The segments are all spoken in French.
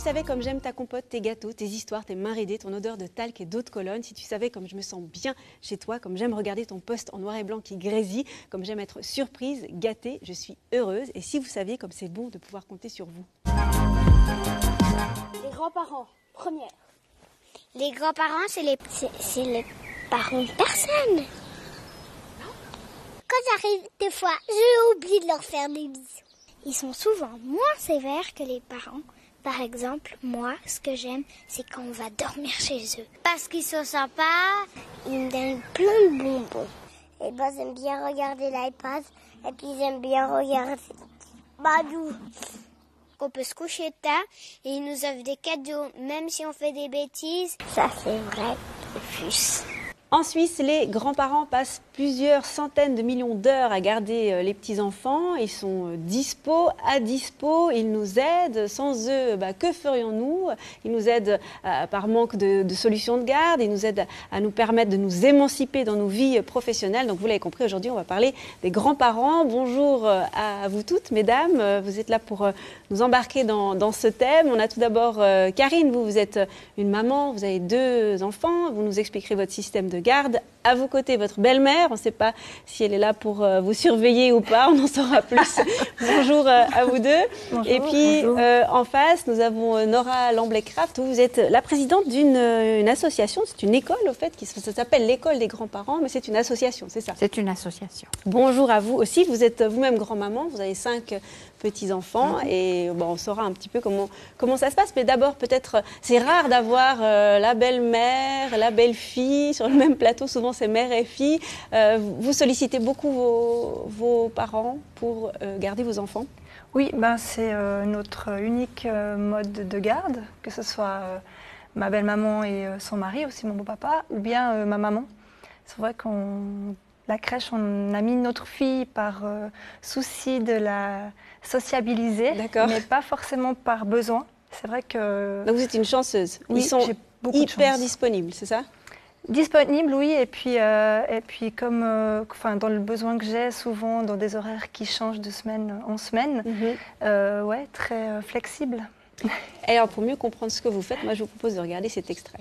savais comme j'aime ta compote, tes gâteaux, tes histoires, tes mains ridées, ton odeur de talc et d'eau de Cologne, si tu savais comme je me sens bien chez toi, comme j'aime regarder ton post en noir et blanc qui grésille, comme j'aime être surprise, gâtée, je suis heureuse. Et si vous saviez comme c'est bon de pouvoir compter sur vous. Les grands-parents, première. Les grands-parents, c'est les parents de personne. Quand j'arrive, des fois, j'ai oublié de leur faire des bisous. Ils sont souvent moins sévères que les parents. Par exemple, moi, ce que j'aime, c'est quand on va dormir chez eux. Parce qu'ils sont sympas, ils me donnent plein de bonbons. Et ben, j'aime bien regarder l'iPad, et puis j'aime bien regarder Badou. On peut se coucher tard, et ils nous offrent des cadeaux, même si on fait des bêtises. Ça, c'est vrai, Rufus. En Suisse, les grands-parents passent plusieurs centaines de millions d'heures à garder les petits-enfants. Ils sont à dispo, ils nous aident. Sans eux, que ferions-nous? Ils nous aident par manque de solutions de garde, ils nous aident à nous permettre de nous émanciper dans nos vies professionnelles. Donc vous l'avez compris, aujourd'hui on va parler des grands-parents. Bonjour à vous toutes, mesdames. Vous êtes là pour nous embarquer dans ce thème. On a tout d'abord Karine, vous êtes une maman, vous avez 2 enfants. Vous nous expliquerez votre système de garde. À vos côtés, votre belle-mère. On ne sait pas si elle est là pour vous surveiller ou pas. On en saura plus. Bonjour à vous deux. Bonjour, et puis, bonjour. En face, nous avons Nora Lamblay-Craft. Vous êtes la présidente d'une association. C'est une école, au fait, ça s'appelle l'école des grands-parents, mais c'est une association, c'est ça? C'est une association. Bonjour à vous aussi. Vous êtes vous-même grand-maman. Vous avez 5 petits-enfants. Et on saura un petit peu comment ça se passe. Mais d'abord, peut-être, c'est rare d'avoir la belle-mère, la belle-fille sur le même plateau. Souvent, c'est mère et fille. Vous sollicitez beaucoup vos parents pour garder vos enfants? Oui, c'est notre unique mode de garde, que ce soit ma belle-maman et son mari, aussi mon beau-papa, ou bien ma maman. C'est vrai la crèche, on a mis notre fille par souci de la sociabiliser, mais pas forcément par besoin. C'est vrai que... Donc vous êtes une chanceuse. Oui, ils sont hyper disponibles, c'est ça? Disponible, oui, et puis comme dans le besoin que j'ai, souvent dans des horaires qui changent de semaine en semaine, ouais, très flexible. Et alors pour mieux comprendre ce que vous faites, moi je vous propose de regarder cet extrait.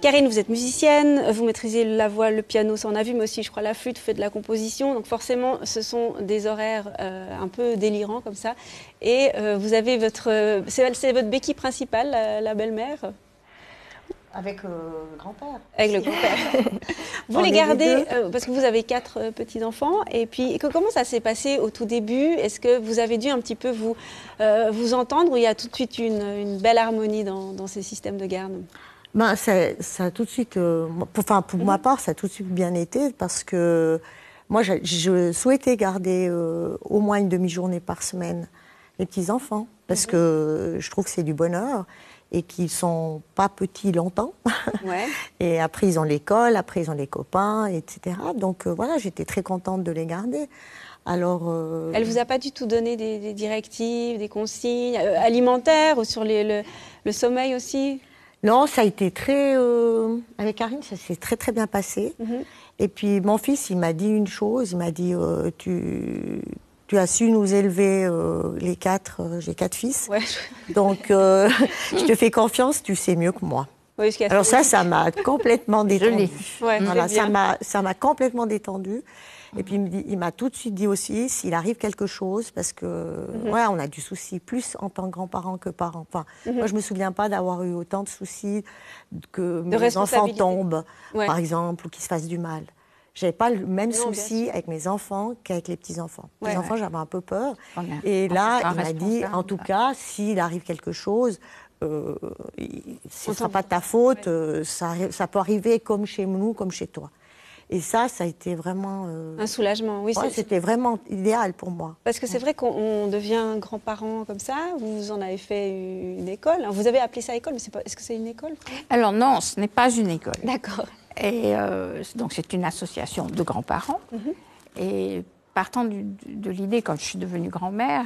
Karine, vous êtes musicienne, vous maîtrisez la voix, le piano, ça on a vu, mais aussi je crois la flûte, vous faites de la composition. Donc forcément, ce sont des horaires un peu délirants comme ça. Et vous avez c'est votre béquille principale, la belle-mère? Avec le grand-père. Avec le grand-père. Vous les gardez, parce que vous avez 4 petits-enfants. Et puis, comment ça s'est passé au tout début? Est-ce que vous avez dû un petit peu vous entendre, ou il y a tout de suite une belle harmonie dans ces systèmes de garde? Ça a tout de suite, pour ma part, ça a tout de suite bien été, parce que moi, je souhaitais garder au moins une demi-journée par semaine les petits-enfants, parce que je trouve que c'est du bonheur, et qu'ils ne sont pas petits longtemps. Ouais. Et après, ils ont l'école, après, ils ont les copains, etc. Donc voilà, j'étais très contente de les garder. Alors, elle ne vous a pas du tout donné des directives, des consignes alimentaires, ou sur le sommeil aussi? Non, ça a été avec Karine, ça s'est très très bien passé. Et puis mon fils, il m'a dit une chose, il m'a dit tu as su nous élever les 4, j'ai 4 fils. Ouais. Donc je te fais confiance, tu sais mieux que moi. Oui, ce qui est assez Alors ça, logique. ça m'a complètement détendue. Ouais, Voilà, c'est bien. ça m'a complètement détendue. Et puis il m'a tout de suite dit aussi s'il arrive quelque chose, parce que ouais, on a du souci plus en tant que grands-parents que parents. Enfin, moi je me souviens pas d'avoir eu autant de soucis que mes enfants responsabilité. tombent, Ouais. par exemple, ou qu'ils se fassent du mal. J'avais pas le même Non, bien souci sûr. avec mes enfants qu'avec les petits-enfants. Ouais. Les enfants, j'avais un peu peur. On est- Et on là, se sent il m'a dit, responsable. en tout cas, s'il arrive quelque chose, ce On ne sera s'en pas de ta faute, ça peut arriver comme chez nous, comme chez toi. Et ça a été vraiment... Un soulagement, oui. ouais, c'était vraiment idéal pour moi. Parce que c'est vrai qu'on devient grand-parent comme ça. Vous en avez fait une école. Vous avez appelé ça école, mais est-ce que c'est une école? Alors non, ce n'est pas une école. D'accord. Et donc c'est une association de grands-parents. Et partant de l'idée, quand je suis devenue grand-mère,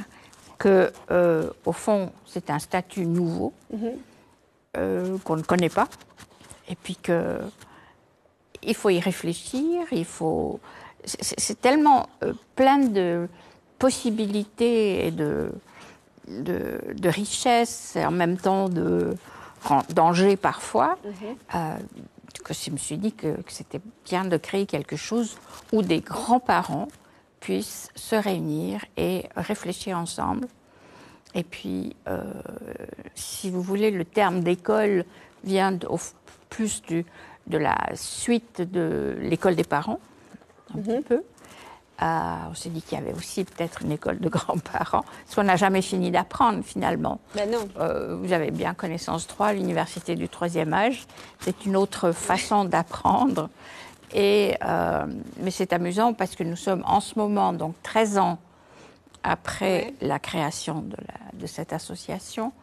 que au fond c'est un statut nouveau qu'on ne connaît pas, et puis que il faut y réfléchir. C'est tellement plein de possibilités et de richesses, et en même temps de danger parfois. Que je me suis dit que c'était bien de créer quelque chose où des grands-parents puissent se réunir et réfléchir ensemble. Et puis, si vous voulez, le terme d'école vient plus de la suite de l'école des parents, un petit peu. On s'est dit qu'il y avait aussi peut-être une école de grands-parents, parce qu'on n'a jamais fini d'apprendre finalement. Ben non. Vous avez bien connaissance 3, l'université du troisième âge, c'est une autre façon d'apprendre. Mais c'est amusant parce que nous sommes en ce moment, donc 13 ans après la création de cette association,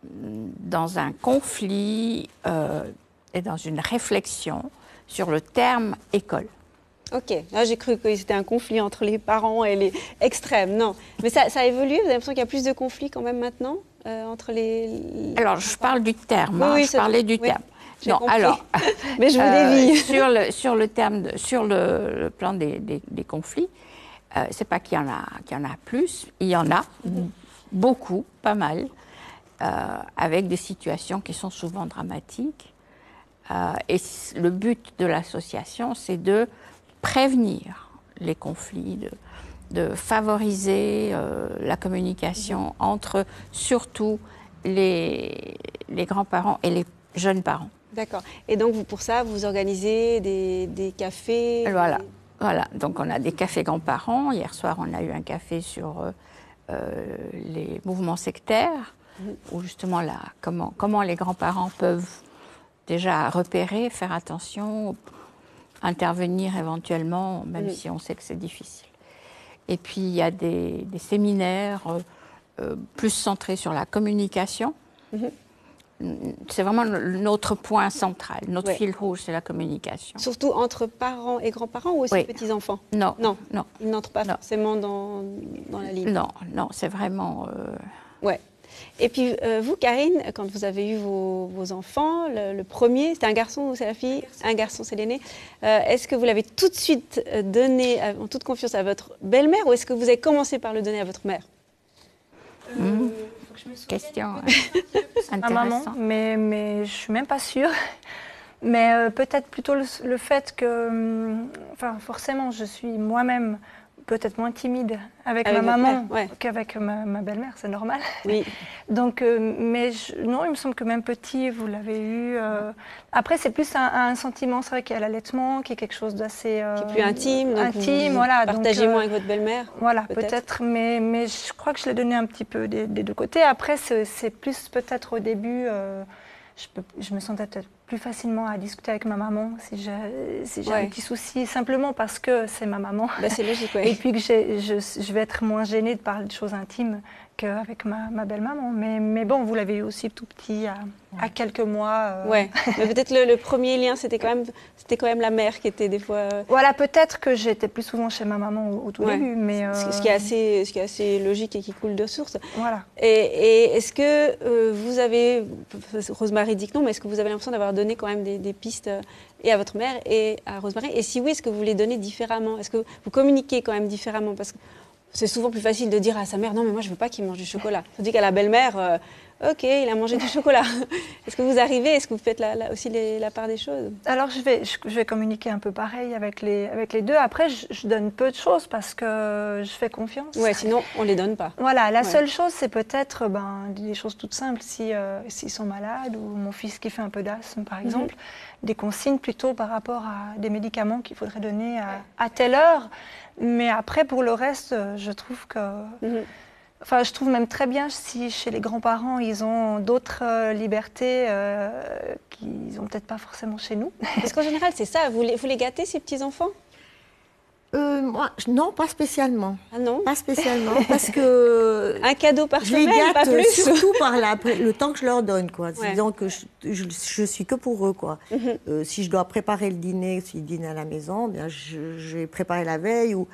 dans un conflit et dans une réflexion sur le terme école. Ok, là j'ai cru que c'était un conflit entre les parents et les extrêmes. Non, mais ça a évolué. Vous avez l'impression qu'il y a plus de conflits quand même maintenant entre les... Alors, je parle du terme. Oui, Je parlais du terme. j'ai Non, compris. alors, mais je vous dévie. sur le plan des conflits, c'est pas qu'il y en a plus, il y en a beaucoup, pas mal, avec des situations qui sont souvent dramatiques. Et le but de l'association, c'est de prévenir les conflits, de favoriser la communication entre surtout les grands-parents et les jeunes parents. D'accord. Et donc pour ça, vous organisez des cafés. Voilà. Donc on a des cafés grands-parents. Hier soir, on a eu un café sur les mouvements sectaires, où justement là, comment les grands-parents peuvent déjà repérer, faire attention, intervenir éventuellement, même si on sait que c'est difficile. Et puis il y a des séminaires plus centrés sur la communication. C'est vraiment notre point central, notre fil rouge, c'est la communication. Surtout entre parents et grands-parents ou aussi petits-enfants? Non. Ils n'entrent pas forcément dans la ligne. Non, c'est vraiment... Ouais. Et puis vous, Karine, quand vous avez eu vos enfants, le premier, c'était un garçon ou c'est la fille? Un garçon, c'est l'aîné. Est-ce que vous l'avez tout de suite donné en toute confiance à votre belle-mère ou est-ce que vous avez commencé par le donner à votre mère? Question Ma maman, mais je ne suis même pas sûre. Mais peut-être plutôt le fait que, forcément, je suis moi-même peut-être moins timide avec ma maman qu'avec ma belle-mère, c'est normal. Oui. Donc, non, il me semble que même petit, vous l'avez eu. Après, c'est plus un sentiment, c'est vrai qu'il y a l'allaitement, qui est quelque chose d'assez... qui est plus intime. Donc intime, voilà. Partagez moins avec votre belle-mère. Voilà, peut-être, mais je crois que je l'ai donné un petit peu des deux côtés. Après, c'est plus peut-être au début, je me sentais peut-être plus facilement à discuter avec ma maman si j'ai un petit souci, simplement parce que c'est ma maman. Bah, c'est logique, oui. Et puis que je vais être moins gênée de parler de choses intimes qu'avec ma belle-maman. Mais bon, vous l'avez eu aussi tout petit, à quelques mois. Ouais, mais peut-être le premier lien, c'était quand même la mère qui était des fois... Voilà, peut-être que j'étais plus souvent chez ma maman au tout début. Mais ce qui est assez logique et qui coule de source. Voilà. Et est-ce que vous avez... Rosemary dit que non, mais est-ce que vous avez l'impression d'avoir donné quand même des pistes et à votre mère et à Rosemary? Et si oui, est-ce que vous les donnez différemment? Est-ce que vous communiquez quand même différemment? Parce que c'est souvent plus facile de dire à sa mère « Non, mais moi, je ne veux pas qu'il mange du chocolat ». Tandis qu'à la belle-mère, Ok, il a mangé du chocolat. Est-ce que vous arrivez, est-ce que vous faites aussi la part des choses? Alors je vais communiquer un peu pareil avec les deux. Après, je donne peu de choses parce que je fais confiance. Ouais, sinon on les donne pas. Voilà, la seule chose, c'est peut-être des choses toutes simples. S'ils sont malades ou mon fils qui fait un peu d'asthme, par exemple, des consignes plutôt par rapport à des médicaments qu'il faudrait donner à telle heure. Mais après, pour le reste, je trouve que... Enfin, je trouve même très bien si chez les grands-parents, ils ont d'autres libertés qu'ils n'ont peut-être pas forcément chez nous. Parce qu'en général, c'est ça. Vous les gâtez, ces petits-enfants? Moi, non, pas spécialement. Ah non? Pas spécialement, parce que... Un cadeau par je les semaine, pas gâte plus? surtout par le temps que je leur donne, quoi. Ouais. Disons que je suis que pour eux, quoi. Si je dois préparer le dîner, s'ils dînent à la maison, bien, je vais préparer la veille ou...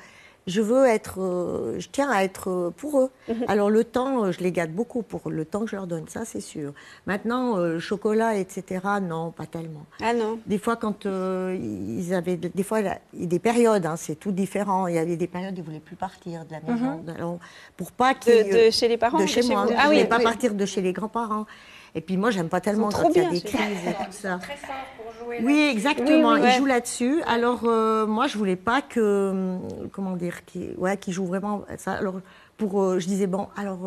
Je tiens à être pour eux. Alors le temps, je les gâte beaucoup pour le temps que je leur donne, ça c'est sûr. Maintenant, chocolat, etc., non, pas tellement. Ah non. Des fois, quand ils avaient, des fois, il y a des périodes, hein, c'est tout différent. Il y avait des périodes où ils ne voulaient plus partir de la maison. Alors, pour pas qu'ils... De chez les parents? De chez moi. vous. Ah, oui, pas partir de chez les grands-parents. Et puis moi, j'aime pas tellement trop quand il y a bien, des crises et tout ça. Très fort pour jouer. Oui, exactement. Oui, Ils ouais. jouent là-dessus. Alors, moi, je voulais pas que, comment dire, qu'ils jouent vraiment ça. Alors, je disais, bon, alors,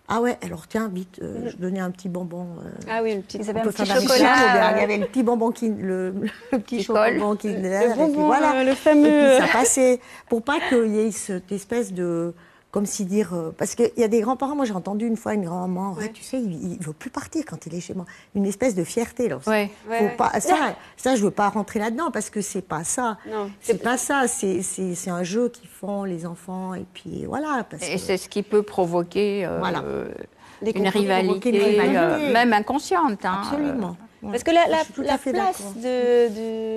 ah ouais, alors tiens, vite, je donnais un petit bonbon. Ah oui, le petit. Ils avaient On un peut petit faire la chocolat. petite chose, il y avait le petit bonbon le petit bonbon qui Le bonbon, voilà. le fameux. Et puis ça passait pour pas qu'il y ait cette espèce de comme si dire parce qu'il y a des grands-parents, moi j'ai entendu une fois une grand-maman, ouais, tu sais, il veut plus partir quand il est chez moi, une espèce de fierté. Alors, Ouais. pas, ça je veux pas rentrer là-dedans parce que c'est pas ça. Non, c'est pas ça. C'est un jeu qu'ils font les enfants et puis voilà. Et c'est ce qui peut provoquer Voilà. une rivalité, même inconsciente. Hein. Absolument. Parce que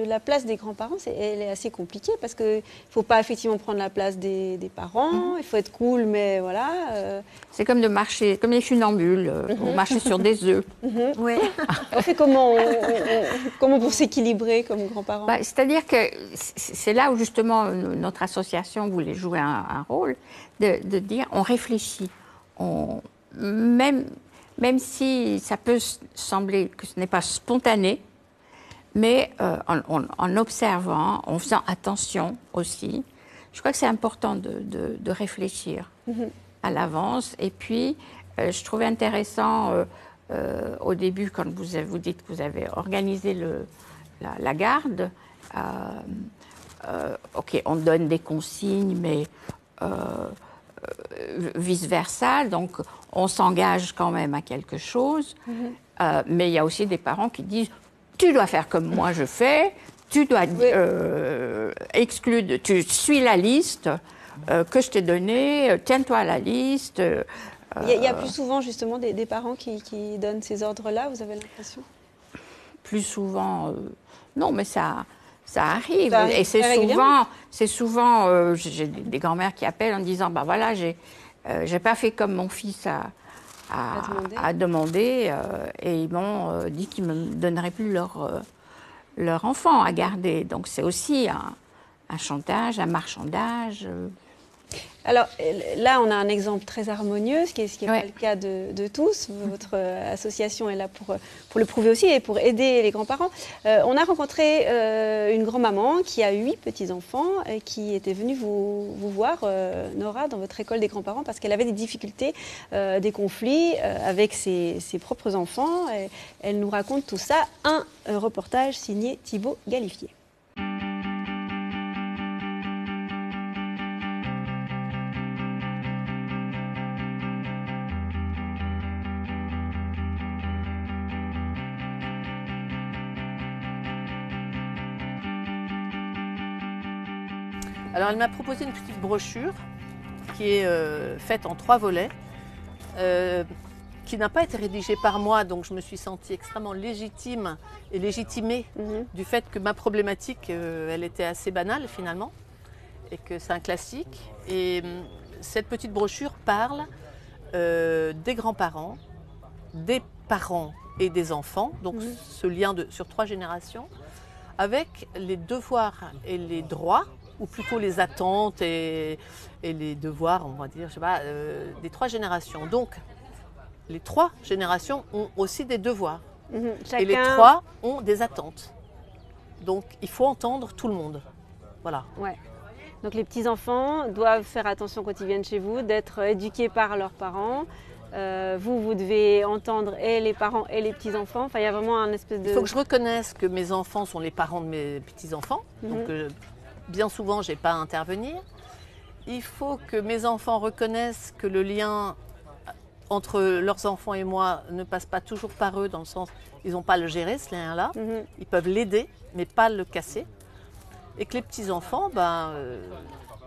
la place des grands-parents, elle est assez compliquée parce qu'il ne faut pas effectivement prendre la place des parents, il faut être cool, mais voilà. C'est comme de marcher, comme les funambules, on marche sur des œufs. Ouais. On fait comment comment pour s'équilibrer comme grands-parents? Bah, c'est-à-dire que c'est là où justement notre association voulait jouer un rôle, de dire on réfléchit, même si ça peut sembler que ce n'est pas spontané, mais en observant, en faisant attention aussi, je crois que c'est important de réfléchir à l'avance. Et puis, je trouvais intéressant au début, quand vous dites que vous avez organisé la garde, ok, on donne des consignes, mais vice-versa, donc on s'engage quand même à quelque chose, mais il y a aussi des parents qui disent « tu dois faire comme moi je fais, tu dois exclure, tu suis la liste que je t'ai donnée, tiens-toi à la liste ». Il y a plus souvent justement des parents qui donnent ces ordres-là, vous avez l'impression? Plus souvent, non, mais ça arrive. Ça arrive et très c'est souvent, j'ai des grands-mères qui appellent en disant, bah voilà, j'ai pas fait comme mon fils a demandé, et ils m'ont dit qu'ils me donneraient plus leur enfant à garder. Donc c'est aussi un chantage, un marchandage. Alors là, on a un exemple très harmonieux, ce qui n'est pas le cas de tous. Votre association est là pour le prouver aussi et pour aider les grands-parents. On a rencontré une grand-maman qui a 8 petits-enfants et qui était venue vous voir, Nora, dans votre école des grands-parents parce qu'elle avait des difficultés, des conflits avec ses propres enfants. Et elle nous raconte tout ça. Un reportage signé Thibaut Galifier. Alors, elle m'a proposé une petite brochure qui est faite en 3 volets, qui n'a pas été rédigée par moi, donc je me suis sentie extrêmement légitime et légitimée du fait que ma problématique, elle était assez banale finalement, et que c'est un classique. Et cette petite brochure parle des grands-parents, des parents et des enfants, donc ce lien sur 3 générations, avec les devoirs et les droits, ou plutôt les attentes et les devoirs, on va dire, je sais pas, des 3 générations. Donc, les 3 générations ont aussi des devoirs. Chacun... Et les 3 ont des attentes. Donc il faut entendre tout le monde. Voilà. Ouais. Donc les petits-enfants doivent faire attention quand ils viennent chez vous, d'être éduqués par leurs parents. Vous devez entendre et les parents et les petits-enfants. Enfin, il y a vraiment un espèce de... Il faut que je reconnaisse que mes enfants sont les parents de mes petits-enfants. Donc bien souvent, je n'ai pas à intervenir. Il faut que mes enfants reconnaissent que le lien entre leurs enfants et moi ne passe pas toujours par eux, dans le sens ils n'ont pas à le gérer, ce lien-là. Ils peuvent l'aider, mais pas le casser. Et que les petits-enfants,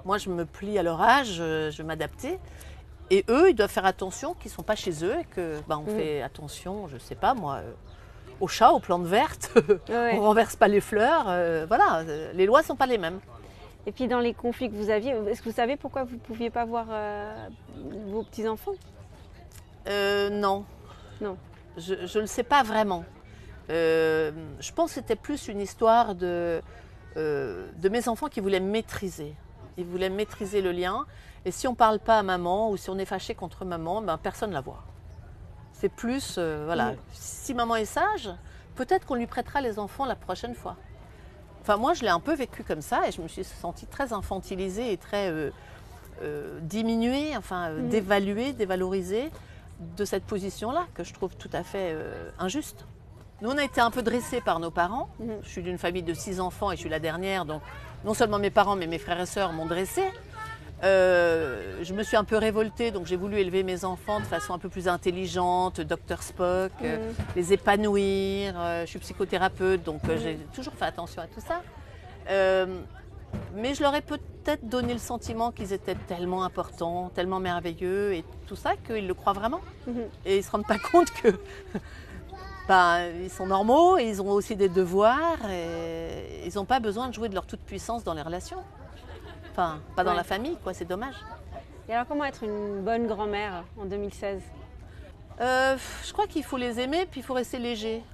moi je me plie à leur âge, je vais m'adapter. Et eux, ils doivent faire attention qu'ils ne sont pas chez eux et qu'on fait attention, je ne sais pas moi, aux chats, aux plantes vertes, on ne renverse pas les fleurs. Voilà, les lois ne sont pas les mêmes. Et puis dans les conflits que vous aviez, est-ce que vous savez pourquoi vous ne pouviez pas voir vos petits-enfants? Non. Non. Je ne le sais pas vraiment. Je pense que c'était plus une histoire de mes enfants qui voulaient me maîtriser. Ils voulaient maîtriser le lien. Et si on ne parle pas à maman ou si on est fâché contre maman, personne ne la voit. C'est plus, voilà, si maman est sage, peut-être qu'on lui prêtera les enfants la prochaine fois. Enfin, moi, je l'ai un peu vécu comme ça et je me suis sentie très infantilisée et très diminuée, dévaluée, dévalorisée de cette position-là, que je trouve tout à fait injuste. Nous, on a été un peu dressés par nos parents. Je suis d'une famille de 6 enfants et je suis la dernière, donc non seulement mes parents, mais mes frères et sœurs m'ont dressée. Je me suis un peu révoltée, donc j'ai voulu élever mes enfants de façon un peu plus intelligente, Dr Spock, les épanouir. Je suis psychothérapeute, donc j'ai toujours fait attention à tout ça. Mais je leur ai peut-être donné le sentiment qu'ils étaient tellement importants, tellement merveilleux et tout ça, qu'ils le croient vraiment. Et ils ne se rendent pas compte que ils sont normaux, et ils ont aussi des devoirs et ils n'ont pas besoin de jouer de leur toute-puissance dans les relations. Enfin, pas dans la famille, quoi, c'est dommage. Et alors, comment être une bonne grand-mère en 2016 ? Je crois qu'il faut les aimer, puis il faut rester léger.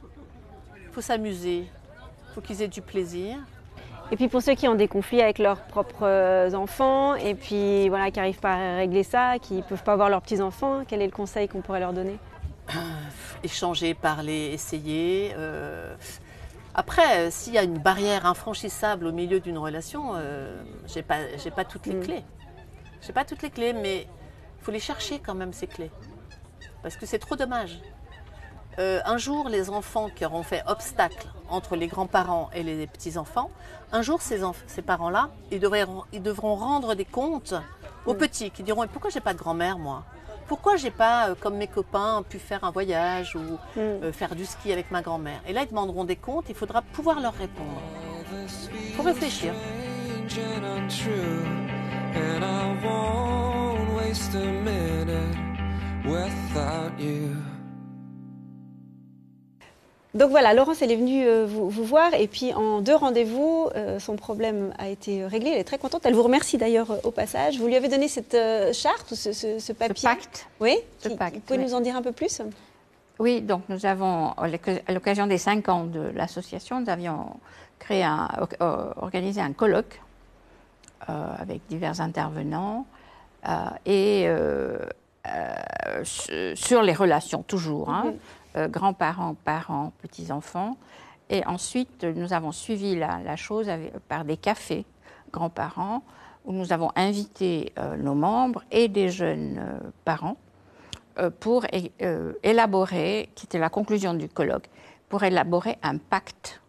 Il faut s'amuser, il faut qu'ils aient du plaisir. Et puis pour ceux qui ont des conflits avec leurs propres enfants, et puis voilà, qui n'arrivent pas à régler ça, qui ne peuvent pas voir leurs petits-enfants, quel est le conseil qu'on pourrait leur donner ? Échanger, parler, essayer. Après, s'il y a une barrière infranchissable au milieu d'une relation, j'ai pas toutes les clés. J'ai pas toutes les clés, mais il faut les chercher quand même, ces clés. Parce que c'est trop dommage. Un jour, les enfants qui auront fait obstacle entre les grands-parents et les petits-enfants, un jour, ces parents-là, ils devront rendre des comptes aux petits qui diront « Pourquoi j'ai pas de grand-mère, moi ? Pourquoi j'ai pas, comme mes copains, pu faire un voyage ou faire du ski avec ma grand-mère ?» Et là, ils demanderont des comptes, il faudra pouvoir leur répondre. Il faut réfléchir. Donc voilà, Laurence, elle est venue vous voir et puis en 2 rendez-vous, son problème a été réglé. Elle est très contente. Elle vous remercie d'ailleurs au passage. Vous lui avez donné cette charte, ce papier. Ce pacte. Oui. Ce pacte, vous pouvez nous en dire un peu plus ? Oui, donc nous avons, à l'occasion des 5 ans de l'association, nous avions organisé un colloque avec divers intervenants sur les relations, toujours. Grands-parents, parents, petits-enfants. Et ensuite, nous avons suivi la chose par des cafés grands-parents, où nous avons invité nos membres et des jeunes parents pour élaborer, qui était la conclusion du colloque, pour élaborer un pacte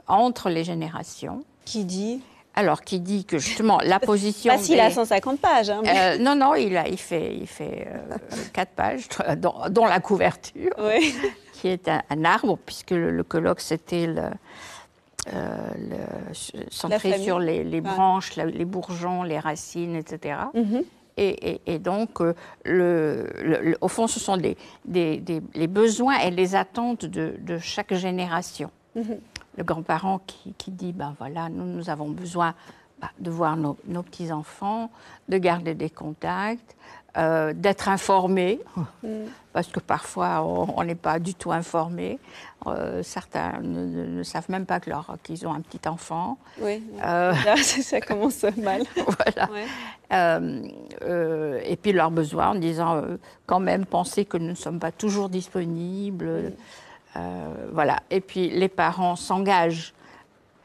entre les générations. Qui dit ? Alors, qui dit que justement la position... Facile à 150 pages. Hein, mais... non, il fait 4 pages, dont la couverture, qui est un arbre, puisque le colloque, c'était centré sur les branches, les bourgeons, les racines, etc. Et donc, au fond, ce sont les besoins et les attentes de chaque génération. Le grand-parent qui dit, voilà, nous avons besoin de voir nos petits-enfants, de garder des contacts, d'être informés, parce que parfois on n'est pas du tout informé. Certains ne savent même pas qu'ils ont un petit enfant. Oui, là, ça commence mal. Voilà. Ouais. Et puis leurs besoins en disant quand même penser que nous ne sommes pas toujours disponibles. Voilà. Et puis les parents s'engagent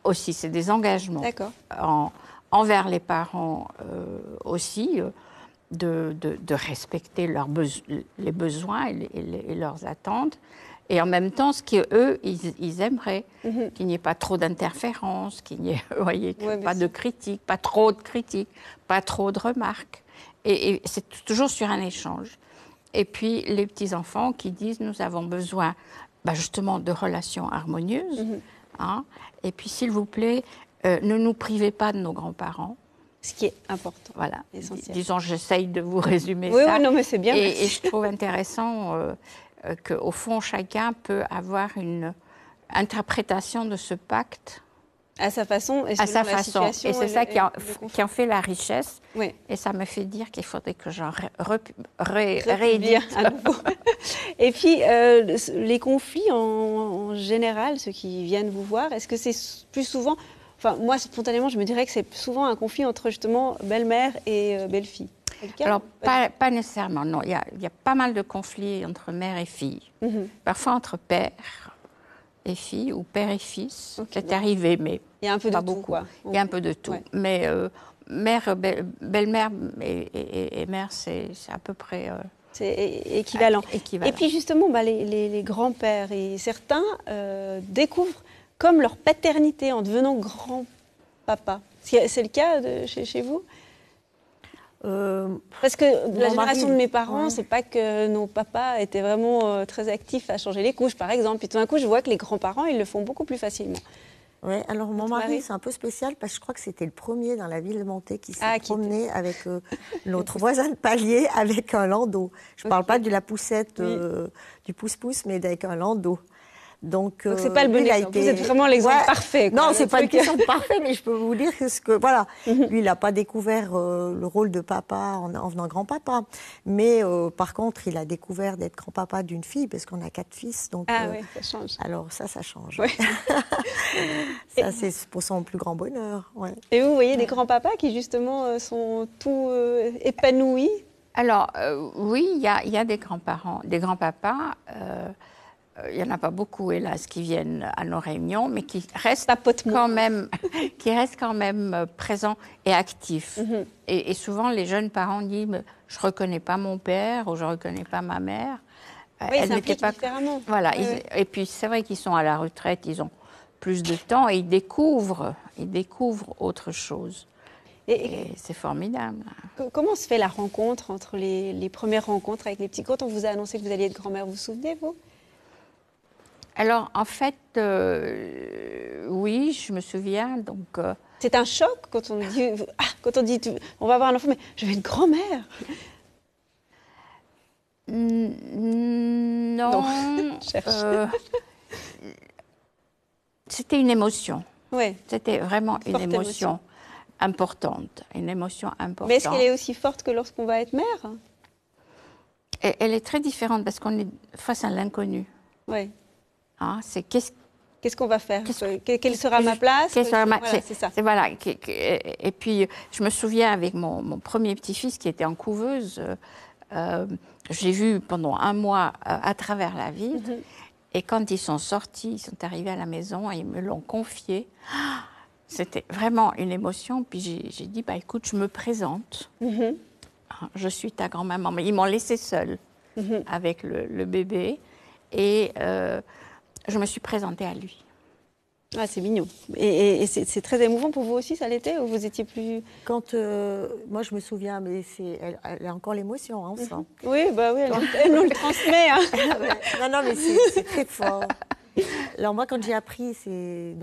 aussi, c'est des engagements envers les parents aussi. De respecter les besoins et leurs attentes. Et en même temps, ce qu'eux, ils aimeraient, qu'il n'y ait pas trop d'interférences, qu'il n'y ait pas de critiques, pas trop de critiques, pas trop de remarques. Et c'est toujours sur un échange. Et puis, les petits-enfants qui disent, nous avons besoin justement de relations harmonieuses. Hein, et puis, s'il vous plaît, ne nous privez pas de nos grands-parents. Ce qui est important, voilà. Essentiel. Disons, j'essaye de vous résumer ça. Oui, non, mais c'est bien. Et je trouve intéressant qu'au fond, chacun peut avoir une interprétation de ce pacte. À sa façon et à sa façon. Et c'est ça qui en fait la richesse. Oui. Et ça me fait dire qu'il faudrait que j'en réédite à nouveau. Et puis, les conflits en général, ceux qui viennent vous voir, est-ce que c'est plus souvent... Enfin, moi, spontanément, je me dirais que c'est souvent un conflit entre, justement, belle-mère et belle-fille. Alors, pas nécessairement, non. Il y a pas mal de conflits entre mère et fille. Parfois entre père et fille, ou père et fils. C'est arrivé, mais il y a un peu pas de beaucoup. Tout, quoi. Il y a un peu de tout. Ouais. Mais belle-mère et mère, c'est à peu près... c'est équivalent. Et puis, justement, les grands-pères, et certains découvrent comme leur paternité en devenant grand-papa. C'est le cas chez vous ? Parce que la génération de mes parents, c'est pas que nos papas étaient vraiment très actifs à changer les couches, par exemple. Puis tout d'un coup, je vois que les grands-parents, ils le font beaucoup plus facilement. Oui, alors mon mari, c'est un peu spécial parce que je crois que c'était le premier dans la ville de Monté qui s'est promené avec notre voisin de palier avec un landau. Je ne parle pas de la poussette, du pouce-pouce, mais avec un landau. Donc c'est pas le bon exemple. Vous êtes vraiment l'exemple parfait. Quoi, non, c'est pas une question de parfait, mais je peux vous dire que voilà, lui, il n'a pas découvert le rôle de papa en venant grand-papa, mais par contre, il a découvert d'être grand-papa d'une fille parce qu'on a 4 fils. Donc, oui, ça change. Alors ça change. Ouais. Ça, c'est pour son plus grand bonheur. Ouais. Et vous voyez des grands-papas qui justement sont tout épanouis. Alors oui, il y a des grands-parents, des grands-papas. Il n'y en a pas beaucoup, hélas, qui viennent à nos réunions, mais qui restent quand même présents et actifs. Et souvent, les jeunes parents disent « je ne reconnais pas mon père » ou « je ne reconnais pas ma mère ». Oui, ils s'impliquent différemment. Voilà. Et puis, c'est vrai qu'ils sont à la retraite, ils ont plus de temps et ils découvrent autre chose. Et c'est formidable. Comment se fait la rencontre entre les premières rencontres avec les petits ? Quand on vous a annoncé que vous alliez être grand-mère, vous vous souvenez, vous ? Alors, en fait, oui, je me souviens. Donc, c'est un choc quand on dit, on va avoir un enfant, mais je vais être grand-mère. Non. C'était une émotion. Oui. C'était vraiment une émotion importante. Une émotion importante. Mais est-ce qu'elle est aussi forte que lorsqu'on va être mère ? Elle est très différente parce qu'on est face à l'inconnu. Oui. Hein, c'est qu'est-ce qu'on va faire ? Quelle sera ma place ? C'est ça. Voilà. Et puis, je me souviens avec mon premier petit-fils qui était en couveuse, j'ai vu pendant 1 mois à travers la ville. Et quand ils sont sortis, ils sont arrivés à la maison et ils me l'ont confié. C'était vraiment une émotion. Puis j'ai dit, écoute, je me présente. Je suis ta grand-maman. Mais ils m'ont laissée seule avec le bébé. Et je me suis présentée à lui. Ah, c'est mignon. Et c'est très émouvant pour vous aussi, ça l'était ? Ou vous étiez plus... Quand, moi, je me souviens, mais elle a encore l'émotion, hein, on sent. Oui, elle nous le transmet. Hein. Non, mais c'est très fort. Alors moi, quand j'ai appris, c'est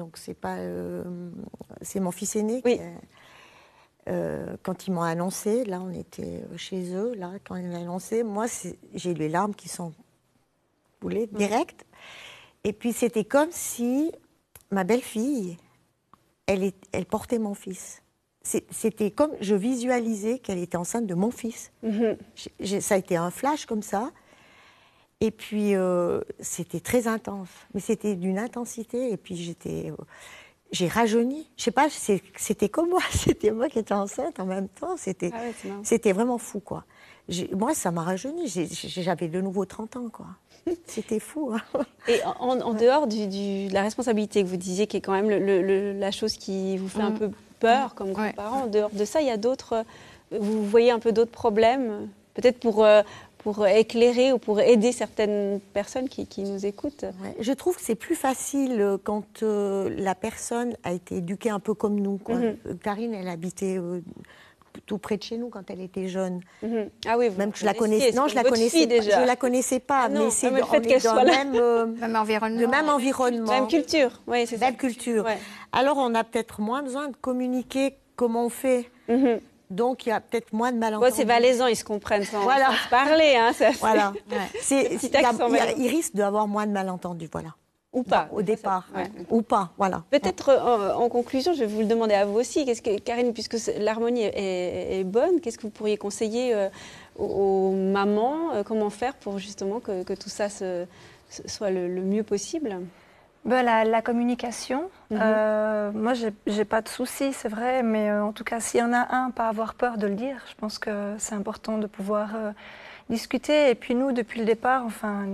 mon fils aîné qui quand ils m'ont annoncé, là, on était chez eux, là, quand ils m'ont annoncé, moi, j'ai eu les larmes qui sont coulées direct. Et puis, c'était comme si ma belle-fille, elle portait mon fils. c'était comme je visualisais qu'elle était enceinte de mon fils. Ça a été un flash comme ça. Et puis, c'était très intense. Mais c'était d'une intensité. Et puis, j'ai rajeuni. Je sais pas, c'était comme moi. C'était moi qui étais enceinte en même temps. C'était vraiment fou, quoi. Moi, ça m'a rajeuni. J'avais de nouveau 30 ans, quoi. C'était fou. Hein. Et en dehors de la responsabilité que vous disiez, qui est quand même la chose qui vous fait un peu peur comme grands-parents, en dehors de ça, il y a d'autres... Vous voyez un peu d'autres problèmes, peut-être pour éclairer ou pour aider certaines personnes qui nous écoutent. Ouais. Je trouve que c'est plus facile quand la personne a été éduquée un peu comme nous, quoi. Karine, elle habitait tout près de chez nous quand elle était jeune. Ah oui, même que je la connaissais. Non, je la connaissais déjà. Je la connaissais pas, mais c'est le fait qu'elle soit là. Même environnement. Le même environnement. Même culture. Oui, c'est ça. Même culture. Ouais. Alors, on a peut-être moins besoin de communiquer comment on fait. Donc, il y a peut-être moins de malentendus. C'est valaisant, ils se comprennent sans se parler. Hein, voilà. Il risque d'avoir moins de malentendus, voilà. Ou pas. Au départ. Ou pas, voilà. Peut-être en conclusion, je vais vous le demander à vous aussi. Karine, puisque l'harmonie est bonne, qu'est-ce que vous pourriez conseiller aux mamans comment faire pour justement que tout ça soit le mieux possible? La communication. Moi, j'ai pas de soucis, c'est vrai, mais en tout cas, s'il y en a un, pas avoir peur de le dire. Je pense que c'est important de pouvoir discuter. Et puis nous, depuis le départ, enfin,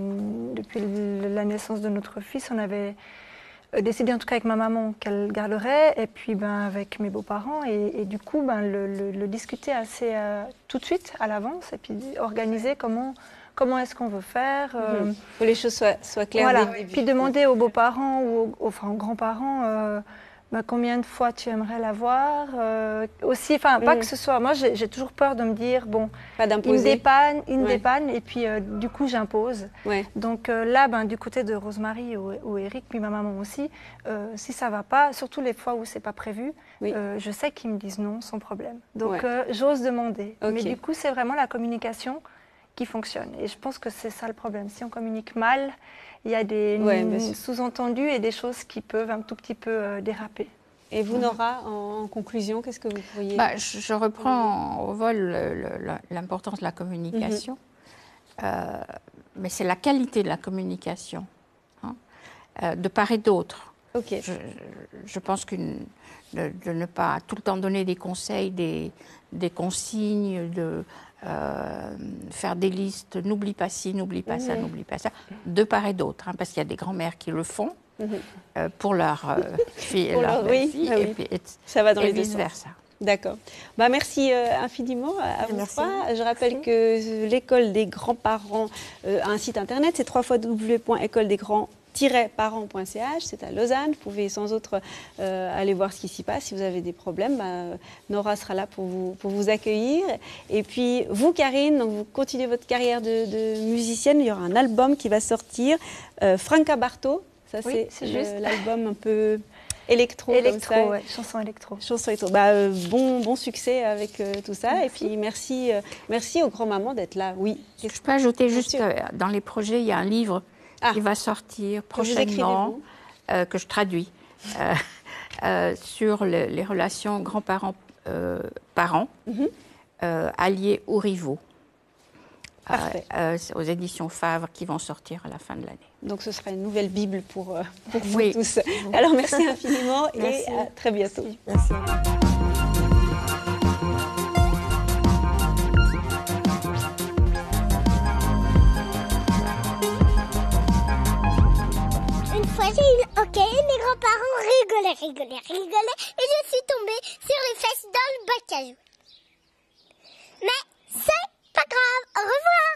depuis la naissance de notre fils, on avait décidé, en tout cas avec ma maman, qu'elle garderait, et puis avec mes beaux-parents, et du coup, le discuter assez tout de suite, à l'avance, et puis organiser comment est-ce qu'on veut faire. Que les choses soient claires voilà. dès le début. Puis demander aux beaux-parents ou aux grands-parents combien de fois tu aimerais la voir. Aussi, pas que ce soit... Moi, j'ai toujours peur de me dire, pas d'imposer. Il me dépanne, et puis du coup, j'impose. Ouais. Donc là, du côté de Rosemary ou Eric, puis ma maman aussi, si ça ne va pas, surtout les fois où ce n'est pas prévu, je sais qu'ils me disent non sans problème. Donc j'ose demander. Okay. Mais du coup, c'est vraiment la communication qui fonctionne. Et je pense que c'est ça le problème. Si on communique mal, il y a des sous-entendus et des choses qui peuvent un tout petit peu déraper. Et vous, Nora, en conclusion, qu'est-ce que vous pourriez... Je reprends au vol l'importance de la communication, mais c'est la qualité de la communication, de part et d'autre. Okay. Je pense que de ne pas tout le temps donner des conseils, des consignes, de faire des listes, n'oublie pas ci, n'oublie pas ça, n'oublie pas ça, de part et d'autre, parce qu'il y a des grands-mères qui le font pour leur fille et leur belle-fille, et ça va dans les vice-versa. D'accord. Merci infiniment à vous trois. Je rappelle que l'école des grands-parents a un site internet, c'est www.écoledesgrands-parents.ch, c'est à Lausanne. Vous pouvez sans autre aller voir ce qui s'y passe. Si vous avez des problèmes, Nora sera là pour vous accueillir. Et puis vous, Karine, donc vous continuez votre carrière de musicienne. Il y aura un album qui va sortir, Franca Barto. Ça, c'est l'album un peu électro comme ça. Ouais, chanson électro. Chanson électro. Bon succès avec tout ça. Merci. Et puis merci aux grands-mamans d'être là. Oui. Je peux ajouter juste que dans les projets, il y a un livre qui va sortir prochainement, que je traduis, sur les relations grands-parents-parents, alliés ou rivaux. Aux éditions Favre qui vont sortir à la fin de l'année. Donc ce sera une nouvelle Bible pour vous tous. Alors merci infiniment et à très bientôt. Merci. Une fois j'ai eu le hockey et mes grands-parents rigolaient et je suis tombée sur les fesses dans le bac à jouer. Mais c'est pas grave, au revoir.